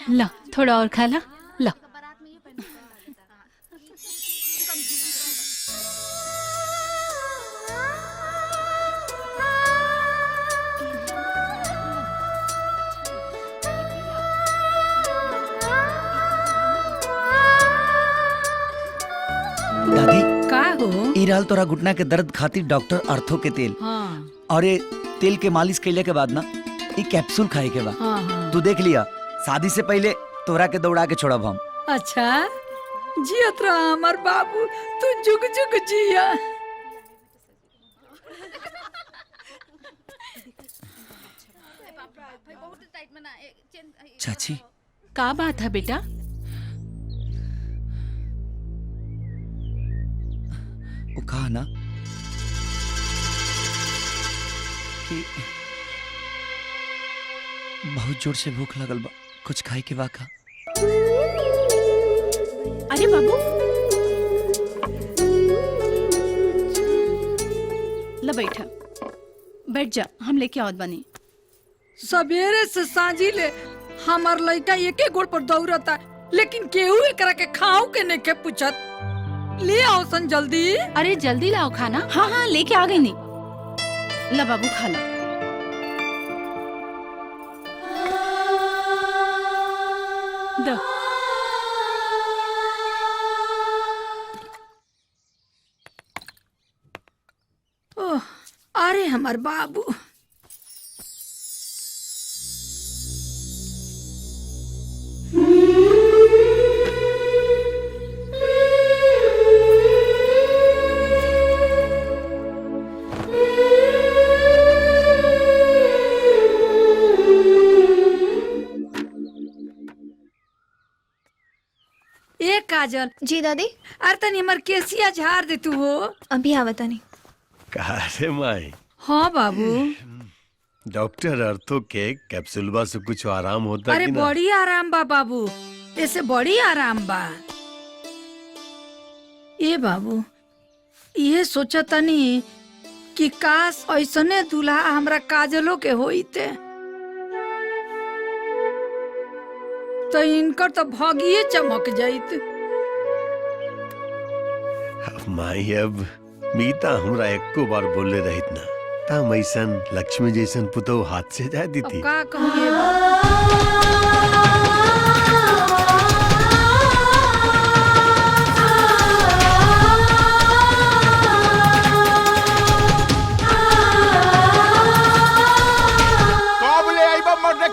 ला थोड़ा और खा ला। ला दादी का हो? ई रहल तोरा घुटना के दर्द खातिर डॉक्टर अर्थो के तेल। हाँ और ये तेल के मालिश कैले के बाद ना ई कैप्सूल खाए के बा। हाँ हाँ। तू देख लिया, शादी से पहले तोरा के दौड़ा के छोड़ब हम। अच्छा जियत रहा हमार बाबू, तू जुग जुग जिया। चाची का बात है बेटा? वो कहा ना कि बहुत जोर से भूख लगल बा, कुछ खाए के बा का? अरे बाबू ला बैठा, बैठ जा, हम लेके आवत बनी। सवेरे से सांझी ले हमार लड़का एके गोड़ पर दौड़ता, लेकिन केहू एकरा के खाओ के नहीं के पूछत। ले आओ सन जल्दी। अरे जल्दी लाओ खाना। हाँ हाँ लेके आ गई नहीं। ला बाबू खा ला। दो। ओह, अरे हमार बाबू। ए काजल, जी दादी। अरे तनी हमार केसिया झाड़ दे तू हो। अभी आवता नहीं। कहा रे माई? हाँ बाबू। डॉक्टर अर्थो के कैप्सूलबा से कुछ आराम होता अरे कि ना? बड़ी आराम बा बाबू, ऐसे बड़ी आराम बा। ए बाबू, ये सोचा तनी कि काश ऐसने दूल्हा हमरा काजलो के होइते, तो इनकर तो भागिए चमक जाइत। माई अब मीता हमरा एको बार बोले रहित ना, तम ऐसन लक्ष्मी जैसन पुतो हाथ से जाए दी अब थी। का कहूँ ये बात?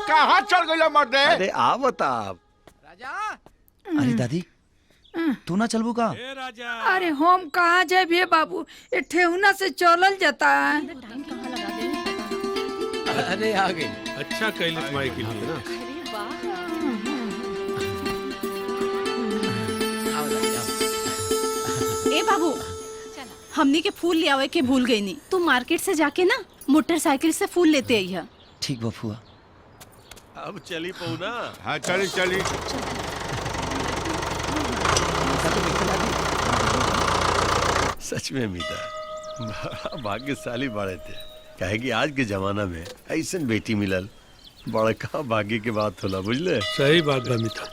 कहाँ चल गई मर्दे? अरे आ बता। अरे दादी तू ना चलबू का? अरे हम कहाँ जाए बाबू, ये ठेहुना से चलल जाता है। अरे आ गई। अच्छा कैलिस माई के लिए ना। ए बाबू, हमनी के फूल ले आवे के भूल गई नी। तू मार्केट से जाके ना मोटरसाइकिल से फूल लेते आई है। ठीक बा फुआ। अब चली पौना। हाँ चली चली। सच में मीता बड़ा भाग्यशाली बाड़े थे, काहे कि आज के जमाना में ऐसन बेटी मिलल बड़का भाग्य के बात होला, बुझले? सही बात बा मीता।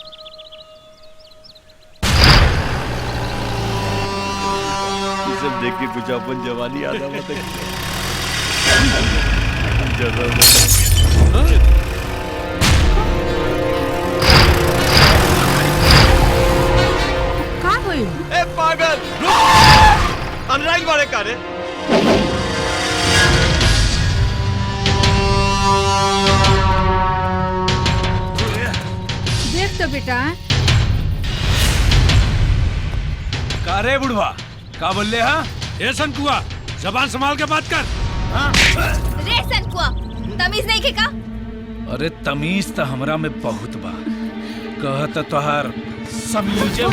ये सब देख के कुछ अपन जवानी याद आवत है। का होई? ए पागल, अनराइल वाले का रे? देख तो बेटा। का रे बुढ़वा, का बोल हा? ए सनकुआ, जबान संभाल के बात कर। रे सनकुआ, तमीज नहीं के का? अरे तमीज तो हमरा में बहुत बा, कहत तोहार समीजे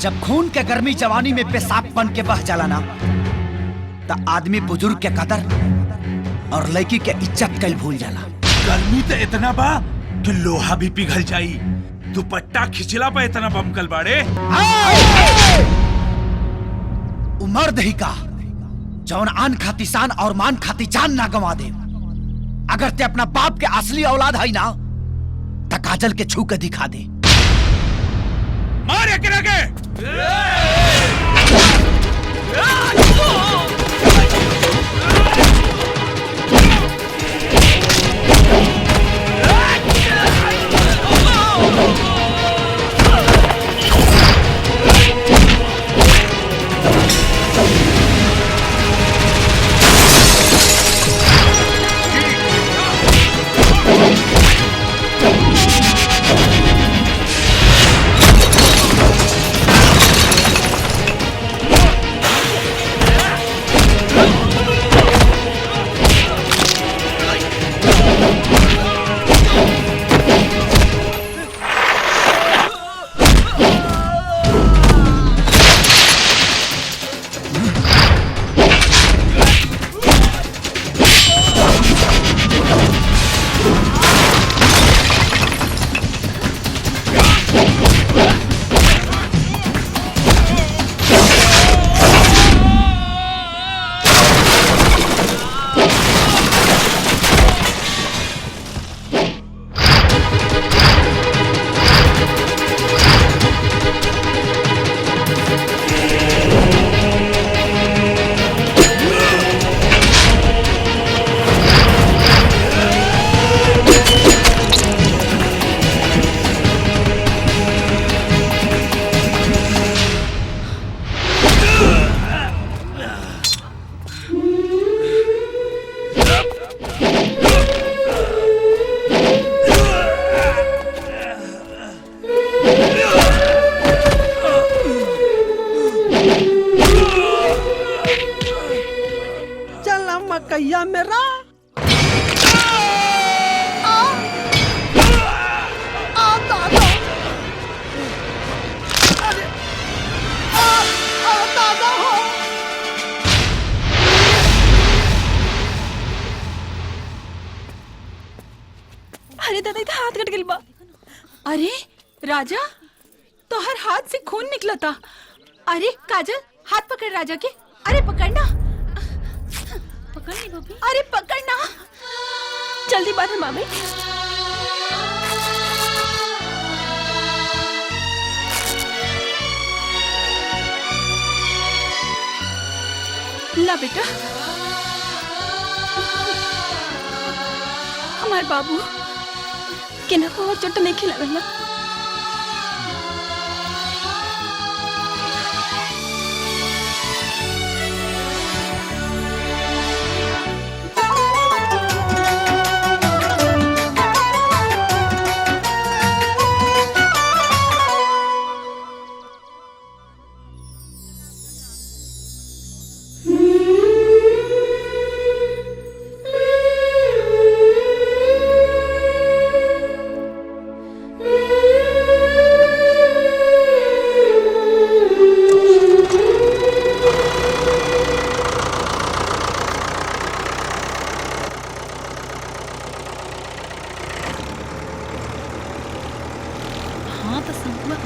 जब खून के गर्मी जवानी में पेशाब बन के बह जाला ना, तो आदमी बुजुर्ग के कदर और लड़की के इज्जत कल भूल जाला। गर्मी तो इतना बा कि लोहा भी पिघल जाई। दुपट्टा खिंचला पे इतना बमकल बाड़े। उमर दही का जौन आन खाती शान और मान खाती जान ना गवा दे। अगर ते अपना बाप के असली औलाद है ना, तो काजल के छू के दिखा दे। मार के लगे। मकैया मेरा अरे दादा इधर हाथ कट गइल बा। अरे राजा तोहर हाथ से खून निकला था। अरे काजल हाथ पकड़ राजा के। अरे पकड़ना, पकड़ नहीं भाभी। अरे पकड़ना, जल्दी बात है मामी। ला बेटा, हमारे बाबू केना को और चोट नहीं खिला गया।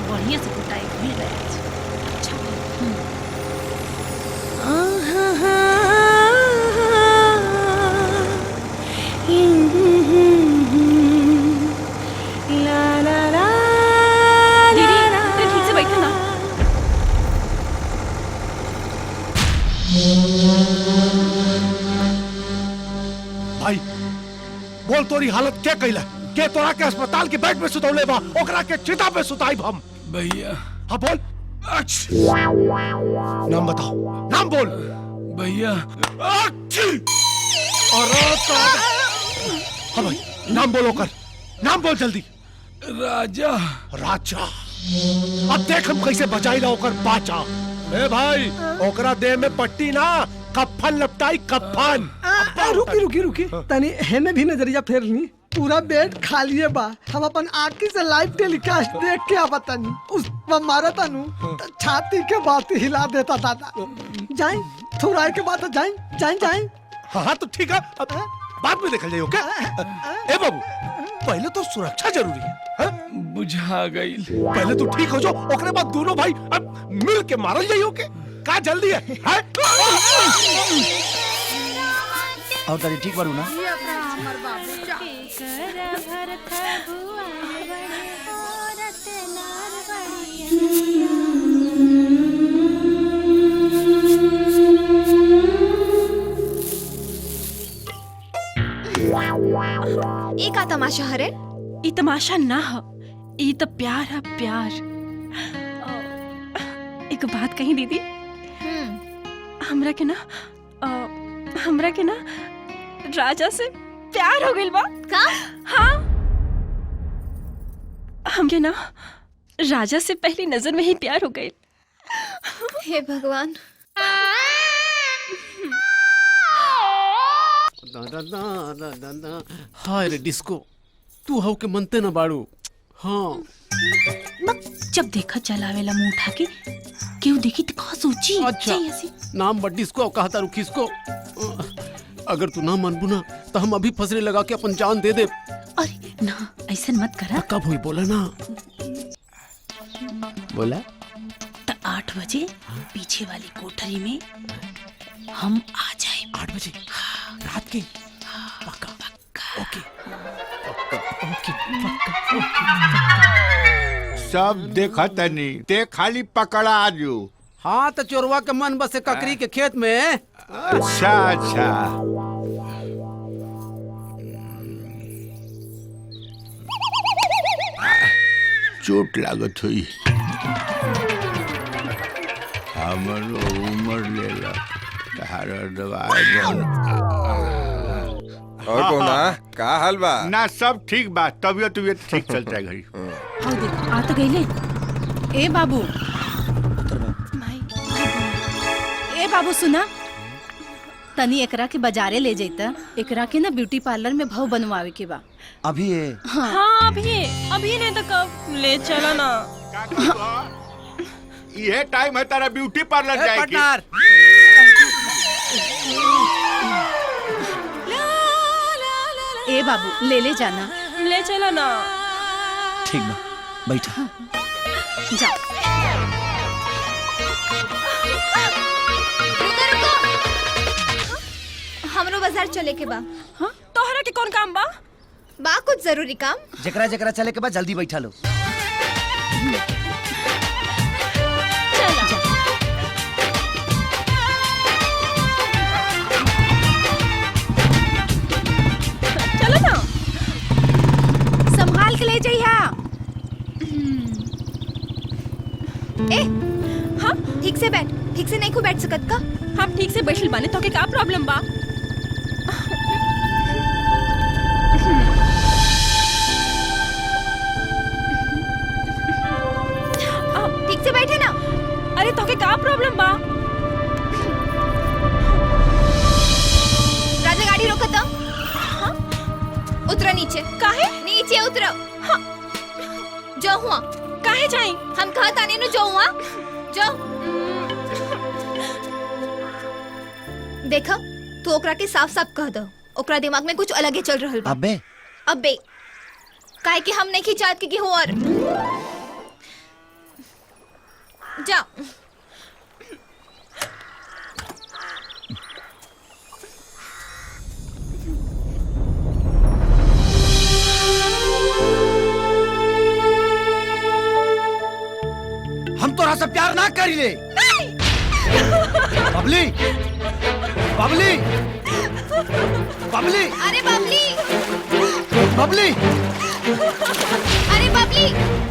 बढ़िया से कुटाई भूल गया। अच्छा दीदी ठीक से बैठा ना। भाई बोल तोरी हालत क्या कैला के तोरा के अस्पताल के बेड में सुतौले बा ओकरा के चिता पे सुताइब हम। भैया हाँ बोल। नाम बताओ, नाम बोल भैया। हाँ भाई नाम बोलो कर, नाम बोल जल्दी। राजा। राजा अब देख हम कैसे बचाई ला ओकर बाचा। ए भाई ओकरा देह में पट्टी ना कफन लपटाई कफन। रुकी रुकी रुकी तनी हेने भी नजरिया फेर ली। पूरा बेड खाली है बा। हम अपन आँखी से लाइव टेलीकास्ट देख के आवा तनी। उस पर मारा तनु तो छाती के बात हिला देता दादा। जाए थोड़ा के बाद जाए जाए जाए। हाँ तो ठीक है, अब बाद में देखल जाइए। ओके ए बाबू, पहले तो सुरक्षा जरूरी है। बुझा गई। पहले तो ठीक हो जाओ, ओकरे बाद दोनों भाई अब मिल के मारल जाइए। ओके का जल्दी है? और तारी ठीक बारू ना? ये का तमाशा हरे? ई तमाशा ना हो, ई तो प्यार है प्यार। एक बात कही दीदी, हमरा के ना राजा से प्यार हो गइल बा। का? हाँ, हमके ना राजा से पहली नजर में ही प्यार हो गइल। हे भगवान। हाय रे डिस्को, तू हव के मनते न बाड़ू। हाँ जब देखा चलावेला मुंह उठा के, क्यों देखी तो कहा सोची। अच्छा नाम बड़ डिस्को कहा तारू खिसको। अगर तू ना मनबू ना तो हम अभी फसरे लगा के अपन जान दे दे। अरे ना ऐसा मत करा। कब हुई बोला ना? बोला तो 8 बजे पीछे वाली कोठरी में हम आ जाए। 8 बजे रात के? पक्का पक्का ओके ओके पक्का। सब देखा तनी ते खाली पकड़ा आजू। हाँ तो चोरवा के मन बसे ककरी के खेत में। अच्छा अच्छा चोट लागत हुई। हमरो उम्र लेला तारा दवाई और कोना का हाल बा? ना सब ठीक बा, तबियत ठीक चलता है घड़ी। हाँ देख आ तो गईले। ए बाबू, ए बाबू सुना, तनी एकरा के बाजारे ले जैता। एकरा के ना ब्यूटी पार्लर में भाव बनवावे के बा। अभी ये? हाँ अभी नहीं तो कब ले चला ना। ये टाइम है तारा ब्यूटी पार्लर जाएगी। ए बाबू ले जाना। ले चला ना। ठीक बा, बैठा। जा। हमरो बाजार चले के बा। हाँ तोहरा के कौन काम बा? बा कुछ जरूरी काम। जकरा जकरा चले के बाद जल्दी बैठा लो। चलो ना। संभाल के ले जाइया। ए हाँ ठीक से बैठ। ठीक से नहीं को बैठ सकत का? हम ठीक से बैठल बाने तो के का प्रॉब्लम बा? ठीक से बैठे ना। अरे तो के का प्रॉब्लम बा? राजा गाड़ी रोको तो। हाँ? उतरो नीचे। काहे? नीचे उतरो। हाँ। जो हुआ काहे जाई? हम कहा ताने नु जो हुआ जो। देखा तू ओकरा के साफ साफ कह दो, ओकरा दिमाग में कुछ अलग ही चल रहल बा। अबे काहे कि हम नहीं खिंचात के हो और जा। हम तोरा से प्यार ना करी ले। बबली बबली बबली। अरे बबली बबली। अरे बबली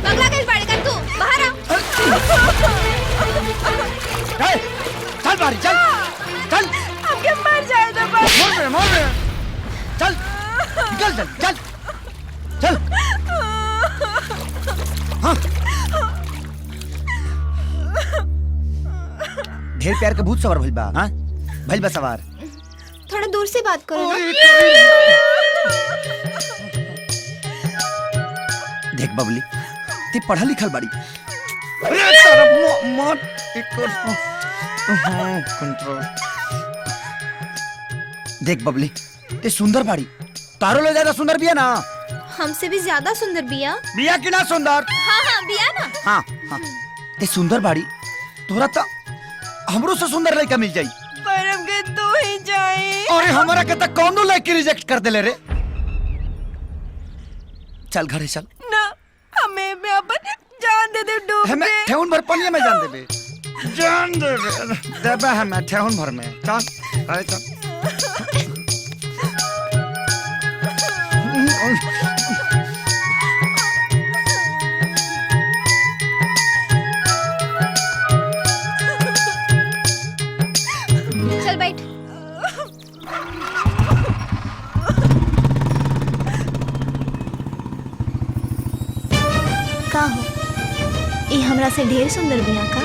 पगला कैसे पड़ेगा तू? बाहर आ। चल बारी चल चल। हमके मर जाए तो बस। मोर में चल निकल चल चल चल। हाँ ढेर प्यार के भूत सवार भइल बा। हाँ भइल बा सवार। थोड़ा दूर से बात करो ना। देख बबली ते पढ़ा लिखल बाड़ी। अरे तरफ मत एक कंट्रोल। देख बबली ते सुंदर बाड़ी, तारो ले ज्यादा सुंदर बिया ना। हमसे भी ज्यादा सुंदर बिया। बिया की ना सुंदर। हाँ हाँ बिया ना। हाँ हाँ ते सुंदर बाड़ी, तोरा तो हमरो से सुंदर लड़का मिल जाई। पर हमके तू ही जाए। अरे हमारा के तो कौनो लड़की रिजेक्ट कर देले रे। चल घरे चल। ना हमें में अपन जान दे दे डूब हमें के। ठेहुन भर पानी में जान देबे। जान देबे देबे हमें ठेहुन भर में। चल अरे चल। चल बैठ। का हो ये हमरा से ढेर सुंदर बिया का?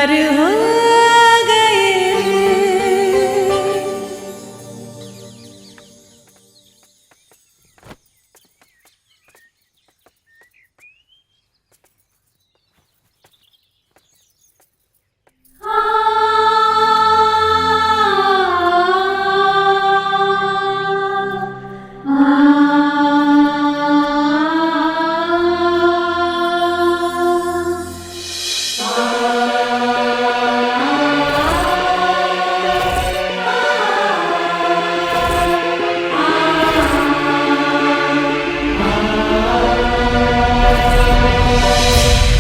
प्यार